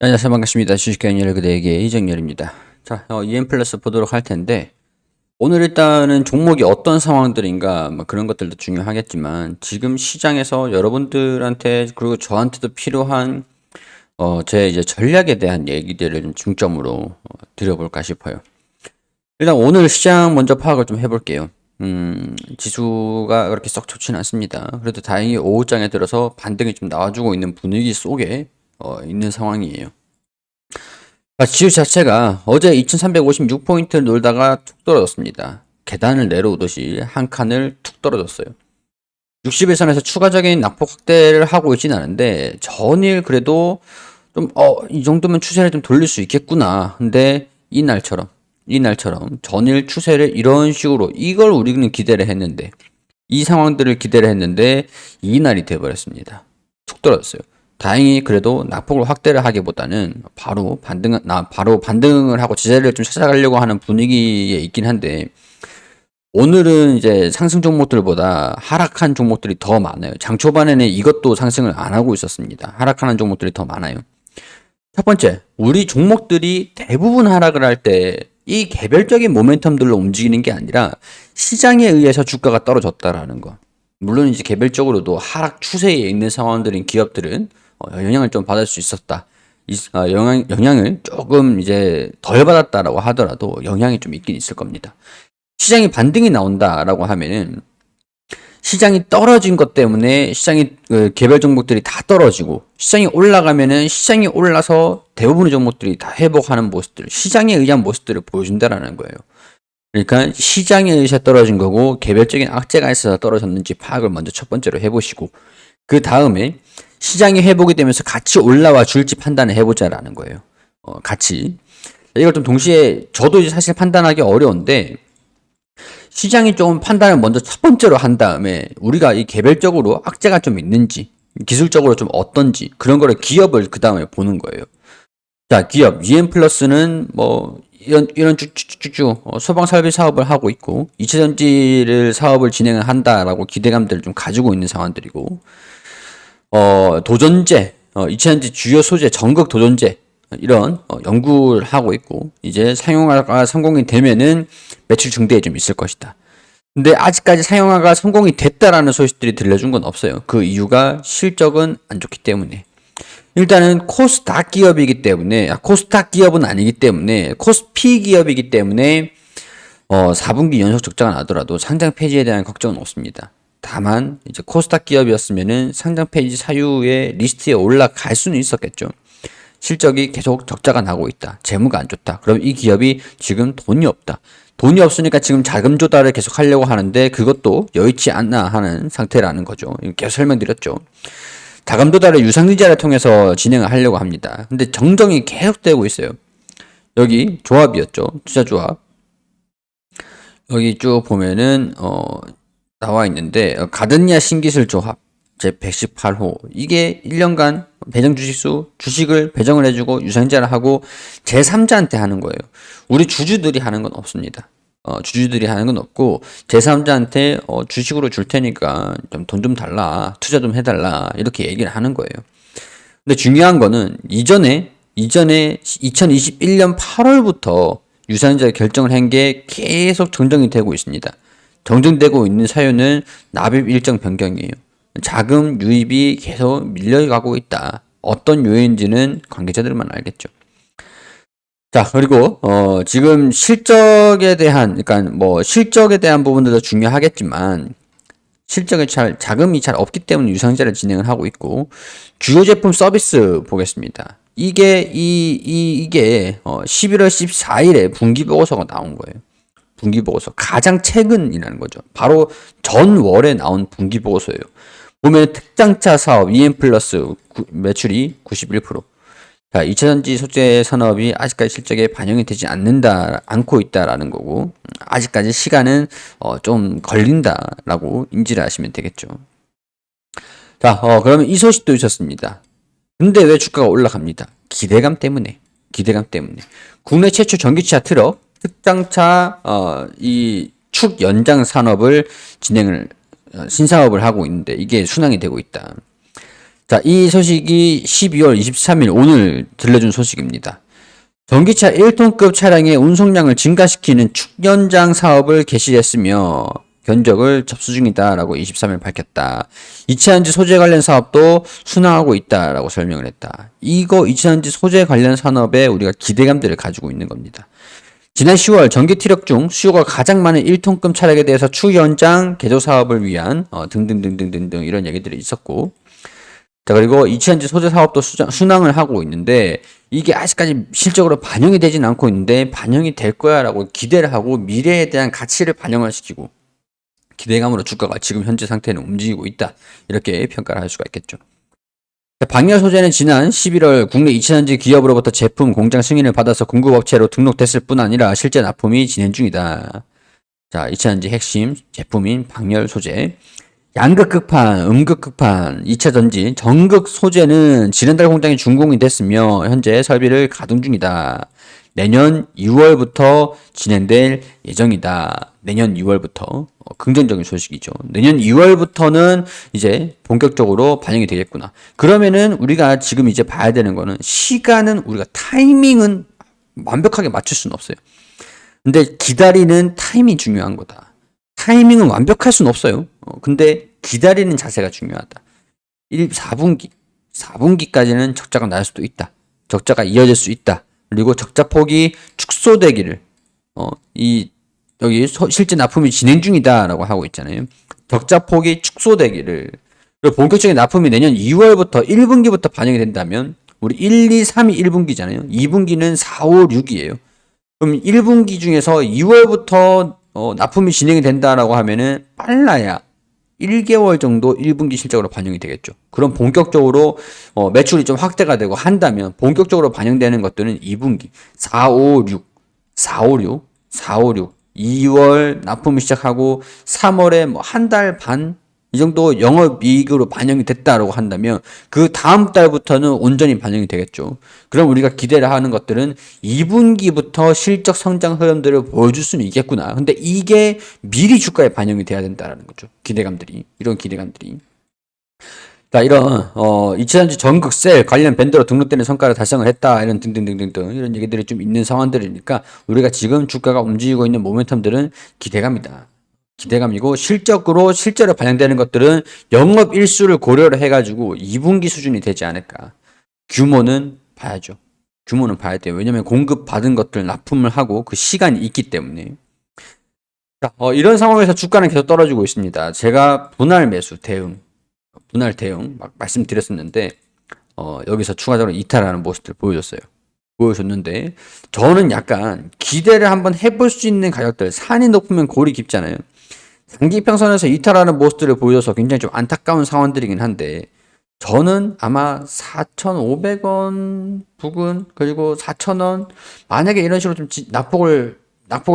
안녕하세요. 반갑습니다. 주식회원 그대에게 이정열입니다. 자, EM 플러스 보도록 할 텐데, 오늘 일단은 종목이 어떤 상황들인가, 뭐 그런 것들도 중요하겠지만, 지금 시장에서 여러분들한테, 그리고 저한테도 필요한, 제 이제 전략에 대한 얘기들을 좀 중점으로 드려볼까 싶어요. 일단 오늘 시장 먼저 파악을 좀 해볼게요. 지수가 그렇게 썩 좋지는 않습니다. 그래도 다행히 오후장에 들어서 반등이 좀 나와주고 있는 분위기 속에, 있는 상황이에요. 지수 자체가 어제 2356포인트를 놀다가 툭 떨어졌습니다. 계단을 내려오듯이 한 칸을 툭 떨어졌어요. 60일선에서 추가적인 낙폭 확대를 하고 있진 않은데 전일 그래도 좀 이 정도면 추세를 좀 돌릴 수 있겠구나. 근데 이날처럼 전일 추세를 이런 식으로 이걸 우리는 기대를 했는데 이 상황들을 기대를 했는데 이날이 돼버렸습니다. 툭 떨어졌어요. 다행히 그래도 낙폭을 확대를 하기보다는 바로 반등을 하고 지지를 좀 찾아가려고 하는 분위기에 있긴 한데 오늘은 이제 상승 종목들보다 하락한 종목들이 더 많아요. 장 초반에는 이것도 상승을 안 하고 있었습니다. 하락하는 종목들이 더 많아요. 첫 번째, 우리 종목들이 대부분 하락을 할 때 이 개별적인 모멘텀들로 움직이는 게 아니라 시장에 의해서 주가가 떨어졌다라는 거. 물론 이제 개별적으로도 하락 추세에 있는 상황들인 기업들은 영향을 좀 받을 수 있었다. 영향을 조금 이제 덜 받았다라고 하더라도 영향이 좀 있긴 있을 겁니다. 시장이 반등이 나온다라고 하면은 시장이 떨어진 것 때문에 개별 종목들이 다 떨어지고 시장이 올라가면은 시장이 올라서 대부분의 종목들이 다 회복하는 모습들, 시장에 의한 모습들을 보여준다라는 거예요. 그러니까 시장에 의해서 떨어진 거고 개별적인 악재가 있어서 떨어졌는지 파악을 먼저 첫 번째로 해보시고 그 다음에 시장이 회복이 되면서 같이 올라와 줄지 판단을 해보자라는 거예요. 같이 이걸 좀 동시에 저도 이제 사실 판단하기 어려운데 시장이 좀 판단을 먼저 첫 번째로 한 다음에 우리가 이 개별적으로 악재가 좀 있는지 기술적으로 좀 어떤지 그런 거를 기업을 그 다음에 보는 거예요. 자, 기업 EM 플러스는 뭐 이런 쭉쭉쭉쭉 소방 설비 사업을 하고 있고 이체전지를 사업을 진행을 한다라고 기대감들을 좀 가지고 있는 상황들이고 도전제 이체전지 주요 소재 전극 도전제 이런 연구를 하고 있고 이제 상용화가 성공이 되면은 매출 증대에 좀 있을 것이다. 근데 아직까지 상용화가 성공이 됐다라는 소식들이 들려준 건 없어요. 그 이유가 실적은 안 좋기 때문에. 일단은 코스닥 기업이기 때문에 코스닥 기업은 아니기 때문에 코스피 기업이기 때문에 4분기 연속 적자가 나더라도 상장 폐지에 대한 걱정은 없습니다. 다만 이제 코스닥 기업이었으면은 상장 폐지 사유의 리스트에 올라갈 수는 있었겠죠. 실적이 계속 적자가 나고 있다. 재무가 안 좋다. 그럼 이 기업이 지금 돈이 없다. 돈이 없으니까 지금 자금 조달을 계속 하려고 하는데 그것도 여의치 않나 하는 상태라는 거죠. 계속 설명드렸죠. 자금 조달을 유상증자를 통해서 진행을 하려고 합니다. 근데 정정이 계속되고 있어요. 여기 조합이었죠. 투자조합. 여기 쭉 보면은 나와 있는데 가든야 신기술 조합 제118호 이게 1년간 배정 주식수 주식을 배정을 해주고 유상증자를 하고 제3자한테 하는 거예요. 우리 주주들이 하는 건 없습니다. 주주들이 하는 건 없고 제3자한테 주식으로 줄 테니까 좀 돈 좀 달라 투자 좀 해달라 이렇게 얘기를 하는 거예요. 근데 중요한 거는 이전에 2021년 8월부터 유상증자 결정을 한 게 계속 정정이 되고 있습니다. 정정되고 있는 사유는 납입 일정 변경이에요. 자금 유입이 계속 밀려가고 있다. 어떤 요인인지는 관계자들만 알겠죠. 자, 그리고 지금 실적에 대한 그러니까 뭐 실적에 대한 부분들도 중요하겠지만 자금이 잘 없기 때문에 유상증자를 진행을 하고 있고 주요 제품 서비스 보겠습니다. 이게 11월 14일에 분기 보고서가 나온 거예요. 분기 보고서 가장 최근이라는 거죠. 바로 전월에 나온 분기 보고서예요. 보면 특장차 사업 EM 플러스 매출이 91%. 자, 2차전지 소재 산업이 아직까지 실적에 반영이 되지 않고 있다라는 거고, 아직까지 시간은 좀 걸린다라고 인지를 하시면 되겠죠. 자, 그러면 이 소식도 있었습니다. 근데 왜 주가가 올라갑니다? 기대감 때문에. 국내 최초 전기차 트럭, 특장차, 이 축 연장 산업을 신사업을 하고 있는데, 이게 순항이 되고 있다. 자, 이 소식이 12월 23일 오늘 들려준 소식입니다. 전기차 1톤급 차량의 운송량을 증가시키는 축연장 사업을 개시했으며 견적을 접수 중이다라고 23일 밝혔다. 이차전지 소재 관련 사업도 순항하고 있다라고 설명을 했다. 이거 이차전지 소재 관련 산업에 우리가 기대감들을 가지고 있는 겁니다. 지난 10월 전기 트럭 중 수요가 가장 많은 1톤급 차량에 대해서 추 연장 개조 사업을 위한 등등등등등등 이런 얘기들이 있었고, 자, 그리고 이차전지 소재 사업도 순항을 하고 있는데 이게 아직까지 실적으로 반영이 되진 않고 있는데 반영이 될 거야라고 기대를 하고 미래에 대한 가치를 반영을 시키고 기대감으로 주가가 지금 현재 상태는 움직이고 있다. 이렇게 평가를 할 수가 있겠죠. 방열 소재는 지난 11월 국내 2차전지 기업으로부터 제품 공장 승인을 받아서 공급업체로 등록됐을 뿐 아니라 실제 납품이 진행 중이다. 자, 2차전지 핵심 제품인 방열 소재. 양극 극판, 음극 극판, 2차전지 전극 소재는 지난달 공장이 준공이 됐으며 현재 설비를 가동 중이다. 내년 2월부터 진행될 예정이다. 내년 2월부터 긍정적인 소식이죠. 내년 2월부터는 이제 본격적으로 반영이 되겠구나. 그러면은 우리가 지금 이제 봐야 되는 거는 시간은 우리가 타이밍은 완벽하게 맞출 수는 없어요. 근데 기다리는 타이밍이 중요한 거다. 타이밍은 완벽할 수는 없어요. 근데 기다리는 자세가 중요하다. 4분기까지는 적자가 날 수도 있다. 적자가 이어질 수 있다. 그리고 적자 폭이 축소되기를 여기 실제 납품이 진행 중이다라고 하고 있잖아요. 적자 폭이 축소되기를. 그리고 본격적인 납품이 내년 2월부터 1분기부터 반영이 된다면 우리 1, 2, 3이 1분기잖아요. 2분기는 4, 5, 6이에요. 그럼 1분기 중에서 2월부터 납품이 진행이 된다라고 하면은 빨라야 1개월 정도 1분기 실적으로 반영이 되겠죠. 그럼 본격적으로 매출이 좀 확대가 되고 한다면 본격적으로 반영되는 것들은 2분기 4, 5, 6, 4, 5, 6, 4, 5, 6, 2월 납품이 시작하고 3월에 뭐 한 달 반 이 정도 영업이익으로 반영이 됐다라고 한다면 그 다음 달부터는 온전히 반영이 되겠죠. 그럼 우리가 기대를 하는 것들은 2분기부터 실적 성장 흐름들을 보여줄 수는 있겠구나. 근데 이게 미리 주가에 반영이 돼야 된다라는 거죠. 기대감들이. 이런 기대감들이. 자, 이런 2차전지 전극셀 관련 밴드로 등록되는 성과를 달성을 했다. 이런 등등등등등 이런 얘기들이 좀 있는 상황들이니까 우리가 지금 주가가 움직이고 있는 모멘텀들은 기대감이다. 기대감이고 실적으로 실제로 반영되는 것들은 영업 일수를 고려를 해가지고 2분기 수준이 되지 않을까. 규모는 봐야죠. 규모는 봐야 돼요. 왜냐면 공급 받은 것들 납품을 하고 그 시간이 있기 때문에. 자, 이런 상황에서 주가는 계속 떨어지고 있습니다. 제가 분할 매수 대응, 분할 대응 막 말씀드렸었는데 여기서 추가적으로 이탈하는 모습들 보여줬는데 저는 약간 기대를 한번 해볼 수 있는 가격들 산이 높으면 골이 깊잖아요. 장기평선에서 이탈하는 모습들을 보여줘서 굉장히 좀 안타까운 상황들이긴 한데 저는 아마 4,500원 부근 그리고 4,000원 만약에 이런 식으로 좀 낙폭을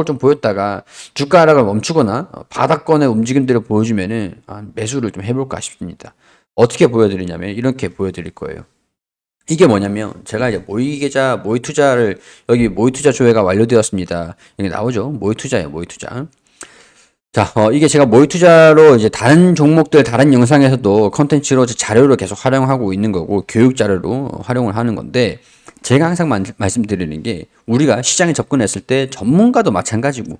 좀 보였다가 주가 하락을 멈추거나 바닥권의 움직임들을 보여주면은 매수를 좀 해볼까 싶습니다. 어떻게 보여드리냐면 이렇게 보여드릴 거예요. 이게 뭐냐면 제가 이제 모의계좌 모의투자를 여기 모의투자 조회가 완료되었습니다. 여기 나오죠. 모의투자예요. 모의투자. 자, 이게 제가 모의투자로 이제 다른 종목들, 다른 영상에서도 컨텐츠로 자료를 계속 활용하고 있는 거고, 교육 자료로 활용을 하는 건데, 제가 항상 말씀드리는 게, 우리가 시장에 접근했을 때 전문가도 마찬가지고,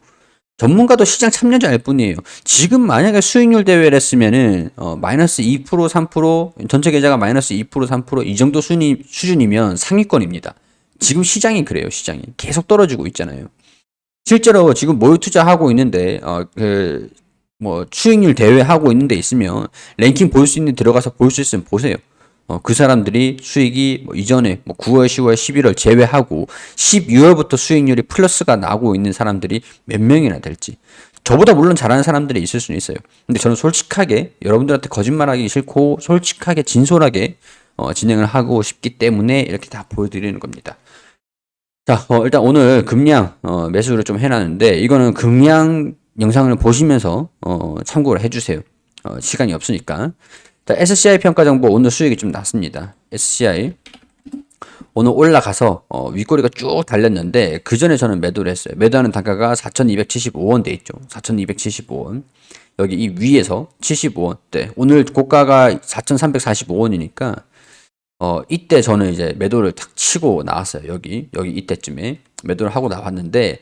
전문가도 시장 참여자일 뿐이에요. 지금 만약에 수익률 대회를 했으면은, 마이너스 2%, 3%, 전체 계좌가 마이너스 2%, 3%, 이 정도 수준이면 상위권입니다. 지금 시장이 그래요, 시장이. 계속 떨어지고 있잖아요. 실제로 지금 모의 투자하고 있는데 수익률 대회 하고 있는 데 있으면 랭킹 볼 수 있는 들어가서 볼 수 있으면 보세요. 그 사람들이 수익이 이전에 9월, 10월, 11월 제외하고 12월부터 수익률이 플러스가 나고 있는 사람들이 몇 명이나 될지. 저보다 물론 잘하는 사람들이 있을 수는 있어요. 근데 저는 솔직하게 여러분들한테 거짓말하기 싫고 솔직하게 진솔하게 진행을 하고 싶기 때문에 이렇게 다 보여드리는 겁니다. 자, 일단 오늘 금량 매수를 좀 해놨는데 이거는 금량 영상을 보시면서 참고를 해주세요. 시간이 없으니까. 자, SCI 평가 정보 오늘 수익이 좀 났습니다. SCI 오늘 올라가서 윗꼬리가 쭉 달렸는데 그 전에 저는 매도를 했어요. 매도하는 단가가 4,275원 돼 있죠. 4,275원. 여기 이 위에서 75원. 네, 오늘 고가가 4,345원이니까 이때 저는 이제 매도를 탁 치고 나왔어요. 여기 이때쯤에 매도를 하고 나왔는데,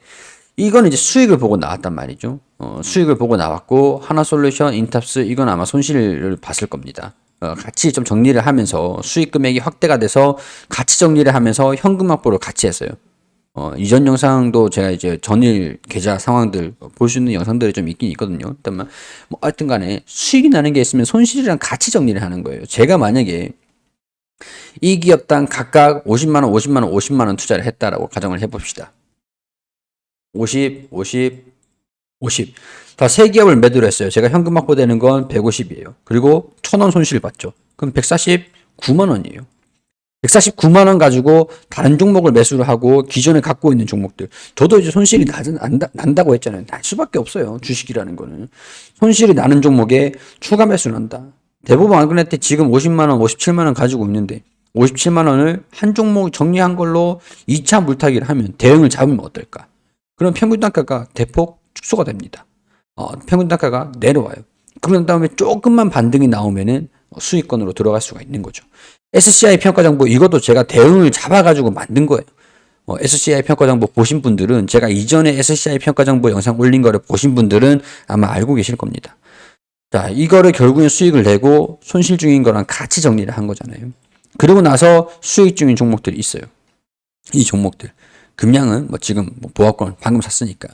이거는 이제 수익을 보고 나왔단 말이죠. 수익을 보고 나왔고, 하나솔루션, 인탑스, 이건 아마 손실을 봤을 겁니다. 같이 좀 정리를 하면서 수익 금액이 확대가 돼서 같이 정리를 하면서 현금 확보를 같이 했어요. 이전 영상도 제가 이제 전일 계좌 상황들 볼 수 있는 영상들이 좀 있긴 있거든요. 일단 뭐 하여튼 간에 수익이 나는 게 있으면 손실이랑 같이 정리를 하는 거예요. 제가 만약에 이 기업당 각각 50만 원, 50만 원, 50만 원 투자를 했다라고 가정을 해봅시다. 50, 50, 50. 다 세 기업을 매도를 했어요. 제가 현금 확보되는 건 150이에요. 그리고 1,000원 손실 봤죠. 그럼 149만 원이에요. 149만 원 가지고 다른 종목을 매수를 하고 기존에 갖고 있는 종목들. 저도 이제 손실이 난다고 했잖아요. 날 수밖에 없어요. 주식이라는 거는. 손실이 나는 종목에 추가 매수를 한다. 대부분 안그랬대 지금 50만 원, 57만 원 가지고 있는데 57만 원을 한 종목 정리한 걸로 2차 물타기를 하면 대응을 잡으면 어떨까? 그럼 평균 단가가 대폭 축소가 됩니다. 평균 단가가 내려와요. 그런 다음에 조금만 반등이 나오면은 수익권으로 들어갈 수가 있는 거죠. SCI 평가정보 이것도 제가 대응을 잡아가지고 만든 거예요. SCI 평가정보 보신 분들은 제가 이전에 SCI 평가정보 영상 올린 거를 보신 분들은 아마 알고 계실 겁니다. 자, 이거를 결국엔 수익을 내고 손실 중인 거랑 같이 정리를 한 거잖아요. 그리고 나서 수익 중인 종목들이 있어요. 이 종목들. 금량은 뭐 지금 보합권 방금 샀으니까.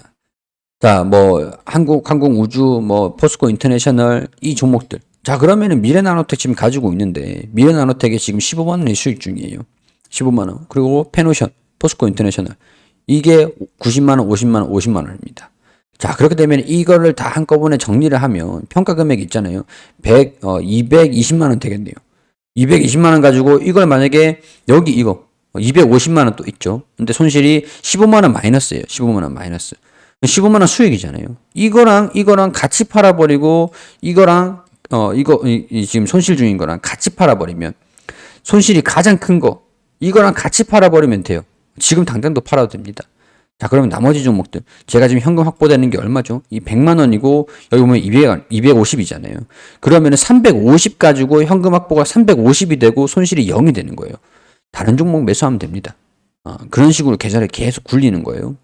자, 뭐 항공우주, 뭐 포스코 인터내셔널 이 종목들. 자, 그러면은 미래나노텍 지금 가지고 있는데 미래나노텍이 지금 15만 원의 수익 중이에요. 15만 원. 그리고 페노션, 포스코 인터내셔널 이게 90만 원, 50만 원, 50만 원입니다. 자, 그렇게 되면 이거를 다 한꺼번에 정리를 하면 평가 금액이 있잖아요. 220만 원 되겠네요. 220만 원 가지고 이걸 만약에 여기 이거 250만 원 또 있죠. 근데 손실이 15만 원 마이너스예요. 15만 원 마이너스. 15만 원 수익이잖아요. 이거랑 같이 팔아버리고 이거랑 지금 손실 중인 거랑 같이 팔아버리면 손실이 가장 큰 거 이거랑 같이 팔아버리면 돼요. 지금 당장도 팔아도 됩니다. 자, 그러면 나머지 종목들 제가 지금 현금 확보되는 게 얼마죠? 이 100만 원이고 여기 보면 250이잖아요. 그러면은 350 가지고 현금 확보가 350이 되고 손실이 0이 되는 거예요. 다른 종목 매수하면 됩니다. 그런 식으로 계좌를 계속 굴리는 거예요.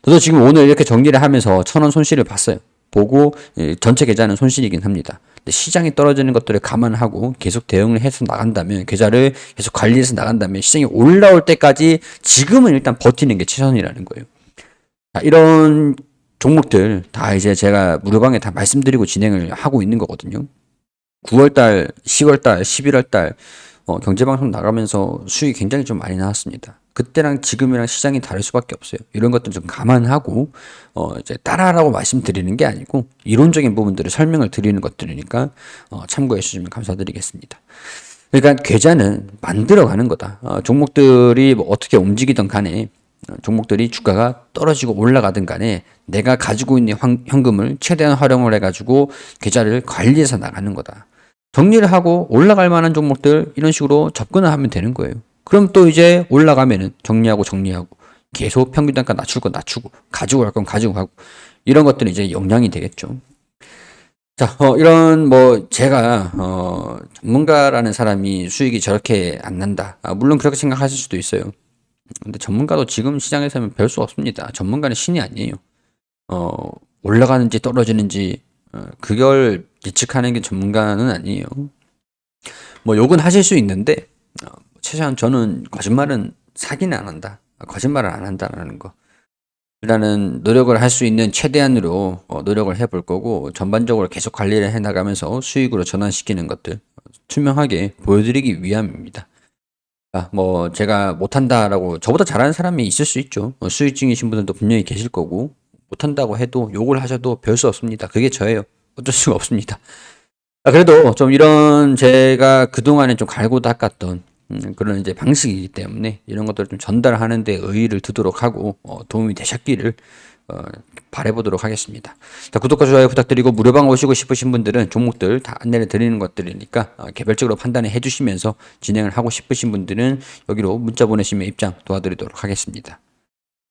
저도 지금 오늘 이렇게 정리를 하면서 1,000원 손실을 봤어요. 보고 전체 계좌는 손실이긴 합니다. 근데 시장이 떨어지는 것들을 감안하고 계속 대응을 해서 나간다면 계좌를 계속 관리해서 나간다면 시장이 올라올 때까지 지금은 일단 버티는 게 최선이라는 거예요. 자, 이런 종목들 다 이제 제가 무료방에 다 말씀드리고 진행을 하고 있는 거거든요. 9월달, 10월달, 11월달 경제방송 나가면서 수익이 굉장히 좀 많이 나왔습니다. 그때랑 지금이랑 시장이 다를 수밖에 없어요. 이런 것들 좀 감안하고 이제 따라하라고 말씀드리는 게 아니고 이론적인 부분들을 설명을 드리는 것들이니까 참고해 주시면 감사드리겠습니다. 그러니까 계좌는 만들어가는 거다. 종목들이 뭐 어떻게 움직이든 간에 종목들이 주가가 떨어지고 올라가든 간에 내가 가지고 있는 현금을 최대한 활용을 해가지고 계좌를 관리해서 나가는 거다. 정리를 하고 올라갈 만한 종목들 이런 식으로 접근을 하면 되는 거예요. 그럼 또 이제 올라가면은 정리하고 계속 평균 단가 낮출 건 낮추고 가지고 갈 건 가지고 가고 이런 것들이 이제 역량이 되겠죠. 자, 이런 뭐 제가 전문가라는 사람이 수익이 저렇게 안 난다. 물론 그렇게 생각하실 수도 있어요. 근데 전문가도 지금 시장에서는 별 수 없습니다. 전문가는 신이 아니에요. 올라가는지 떨어지는지 그걸 예측하는 게 전문가는 아니에요. 뭐 욕은 하실 수 있는데 최소한 저는 거짓말은 사기는 안 한다. 거짓말을 안 한다라는 거. 일단은 노력을 할 수 있는 최대한으로 노력을 해볼 거고 전반적으로 계속 관리를 해나가면서 수익으로 전환시키는 것들 투명하게 보여드리기 위함입니다. 뭐 제가 못한다라고 저보다 잘하는 사람이 있을 수 있죠. 수익 중이신 분들도 분명히 계실 거고 못한다고 해도 욕을 하셔도 별 수 없습니다. 그게 저예요. 어쩔 수가 없습니다. 그래도 좀 이런 제가 그동안에 좀 갈고 닦았던 그런 이제 방식이기 때문에 이런 것들을 좀 전달하는 데 의의를 두도록 하고 도움이 되셨기를 바라보도록 하겠습니다. 자, 구독과 좋아요 부탁드리고 무료방 오시고 싶으신 분들은 종목들 다 안내를 드리는 것들이니까 개별적으로 판단해 주시면서 진행을 하고 싶으신 분들은 여기로 문자 보내시면 입장 도와드리도록 하겠습니다.